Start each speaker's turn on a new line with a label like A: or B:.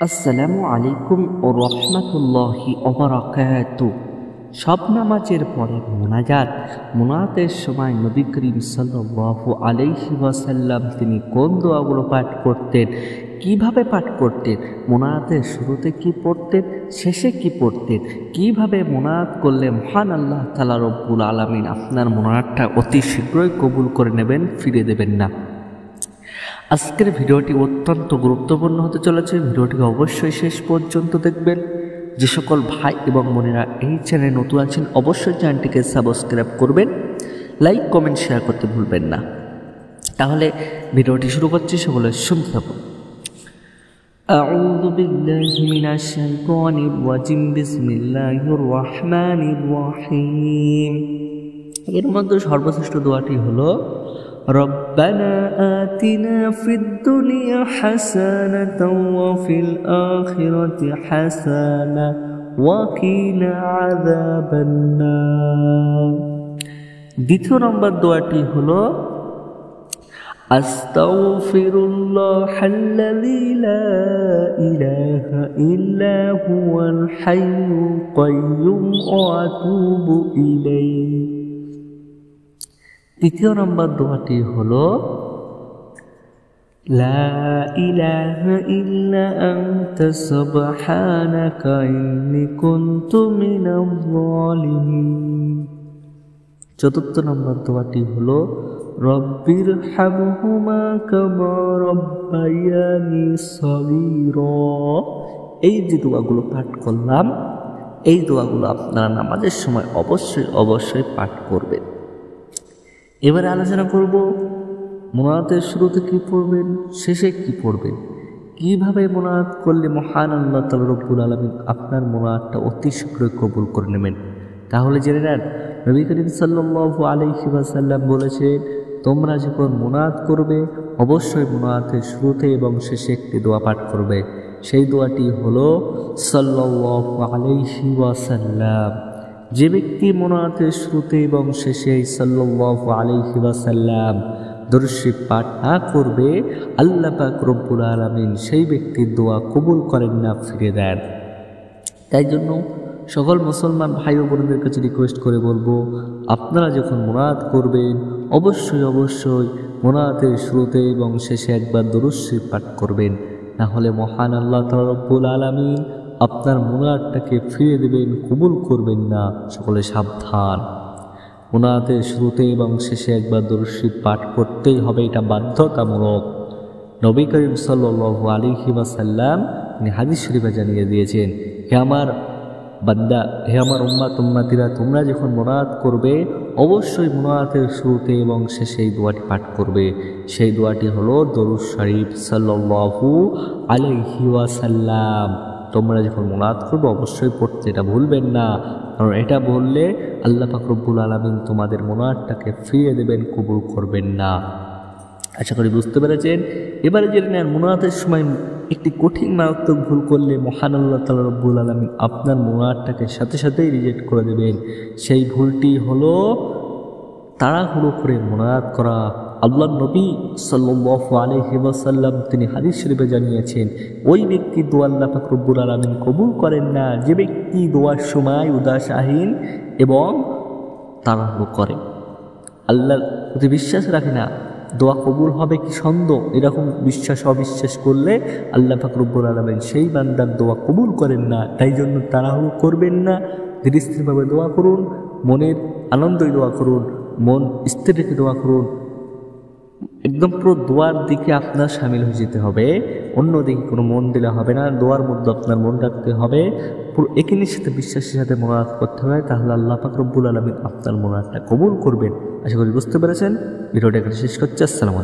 A: আসসালামু আলাইকুম ও রহমতুল্লাহি ওবারাকাতু। সব নামাজের পরে মোনাজাতের সময় নবী করিম সাল্লাল্লাহু আলাইহি ওয়াসাল্লাম তিনি কোন দোয়াগুলো পাঠ করতেন, কিভাবে পাঠ করতেন, মোনাজাতের শুরুতে কি পড়তেন, শেষে কি পড়তেন, কিভাবে মোনাজাত করলে মহান আল্লাহ তাআলা রব্বুল আলামিন আপনার মোনাজাতটা অতি শীঘ্রই কবুল করে নেবেন, ফিরে দেবেন না। আজকের ভিডিওটি অত্যন্ত গুরুত্বপূর্ণ হতে চলেছে। ভিডিওটিকে অবশ্যই শেষ পর্যন্ত দেখবেন। যে সকল ভাই এবং বোনেরা এই চ্যানেলে নতুন আছেন অবশ্যই চ্যানেলটিকে সাবস্ক্রাইব করবেন, লাইক কমেন্ট শেয়ার করতে ভুলবেন না। তাহলে ভিডিওটি শুরু করছি, সকলে শুনতে থাকুন। আউযু বিল্লাহি মিনাশ শাইতানির রাজিম, বিসমিল্লাহির রহমানির রহিম। এর মধ্যে সর্বশ্রেষ্ঠ দোয়াটি হলো রব্বানা আতিনা ফিদ দুনিয়া হাসানাতাও ওয়া ফিল আখিরাতি হাসানাতাও ওয়া কিনা আযাবান নার। দ্বিতীয় নম্বর দোয়াটি হলো আস্তাগফিরুল্লাহাল্লাযী লা ইলাহা ইল্লা হুয়াল হাইয়ুল কাইয়্যুম ওয়া আতুবু ইলাইহি। তৃতীয় নম্বর দোয়াটি হলো লা ইলাহা ইল্লা আনতা সুবহানাকা ইন্নী কুনতু মিনাজ জালিমিন। চতুর্থ নম্বর দোয়াটি হলো রব্বির হামহুমা কামা রাব্বায়ানি সগীরা। এই যে দোয়াগুলো পাঠ করলাম, এই দোয়াগুলো আপনারা নামাজের সময় অবশ্যই পাঠ করবেন। এবারে আলোচনা করব মোনাজাতের শুরুতে কি পড়বেন, শেষে কি পড়বেন, কিভাবে মোনাজাত করলে মহান আল্লাহ তাআলা রব্বুল আলামিন আপনার মোনাজাতটা অতি শীঘ্রই কবুল করে নেবেন। তাহলে জেনে নেন, নবী করিম সাল্লাল্লাহু আলাইহি ওয়াসাল্লাম বলেছেন, তোমরা যখন মোনাজাত করবে অবশ্যই মোনাজাতের শুরুতে এবং শেষে একটি দোয়া পাঠ করবে। সেই দোয়াটি হলো সাল্লাল্লাহু আলাইহি ওয়াসাল্লাম। যে ব্যক্তি মোনাজাতের শুরুতে এবং শেষে সাল্লাল্লাহু আলাইহি ওয়াসাল্লাম দরুদ শরীফ পাঠ না করবে, আল্লাহ পাক রব্বুল আলামিন সেই ব্যক্তির দোয়া কবুল করেন না, ফিরে দেন। তাই জন্য সকল মুসলমান ভাই ও বোনদের কাছে রিকোয়েস্ট করে বলবো, আপনারা যখন মোনাজাত করবেন অবশ্যই মোনাজাতের শুরুতে এবং শেষে একবার দরুদ শরীফ পাঠ করবেন। না হলে মহান আল্লাহ তাআলা রব্বুল আলামিন আপনার মোনাজাতটাকে ফিরে দেবেন, কবুল করবেন না। সকলে সাবধান, মোনাজাতের শুরুতে এবং শেষে একবার দরুদ শরীফ পাঠ করতেই হবে, এটা বাধ্যতামূলক। নবী করিম সাল্লাল্লাহু আলাইহি ওয়াসাল্লাম তিনি হাদিস শরীফে জানিয়ে দিয়েছেন, হে আমার বান্দা, হে আমার উম্মাতিরা, তোমরা যখন মোনাজাত করবে অবশ্যই মোনাজাতের শুরুতে এবং শেষে এই দোয়াটি পাঠ করবে। সেই দোয়াটি হলো দরুদ শরীফ সাল্লাল্লাহু আলাইহি ওয়াসাল্লাম। তোমরা যখন মোনাজাত করবে অবশ্যই পড়তে, এটা ভুলবেন না, কারণ এটা বললে আল্লাহ পাক রব্বুল আলামিন তোমাদের মোনাজাতটাকে ফিরিয়ে দেবেন, কবুল করবেন না। আশা করি বুঝতে পেরেছেন। এবারে জেনে নেন, মোনাজাতের সময় একটি কঠিন মারাত্মক ভুল করলে মহান আল্লাহ তাআলা রব্বুল আলামিন আপনার মোনাজাতটাকে সাথেই রিজেক্ট করে দেবেন। সেই ভুলটি হলো তাড়াহুড়ো করে মোনাজাত করা। আল্লাহর নবী সাল্লাল্লাহু আলাইহি ওয়াসাল্লাম তিনি হাদিস শরীফে জানিয়েছেন, ওই ব্যক্তি দোয়া আল্লাহ পাক রব্বুল আলামিন কবুল করেন না যে ব্যক্তি দোয়ার সময় উদাসীন এবং তাড়াহুড়ো করে, আল্লাহর প্রতি বিশ্বাস রাখে না, দোয়া কবুল হবে কি সন্দেহ, এরকম অবিশ্বাস করলে আল্লাহ পাক রব্বুল আলামিন সেই বান্দার দোয়া কবুল করেন না। তাই জন্য তাড়াহুড়ো করবেন না, ধীরে স্থিরভাবে দোয়া করুন, মনের আনন্দই দোয়া করুন, মন স্থির রেখে দোয়া করুন। একদম পুরো দোয়ার দিকে আপনার সামিল হয়ে যেতে হবে, অন্য দিকে কোনো মন দিলে হবে না। দোয়ার মধ্যে আপনার মন রাখতে হবে, পুরো একিনের সাথে বিশ্বাসের সাথে মোনাজাত করতে হবে, তাহলে আল্লাহ পাক রব্বুল আলামিন আপনার মোনাজাতটা কবুল করবেন। আশা করি বুঝতে পেরেছেন। ভিডিওটা এখানে শেষ করছি। আসসালামু আলাইকুম।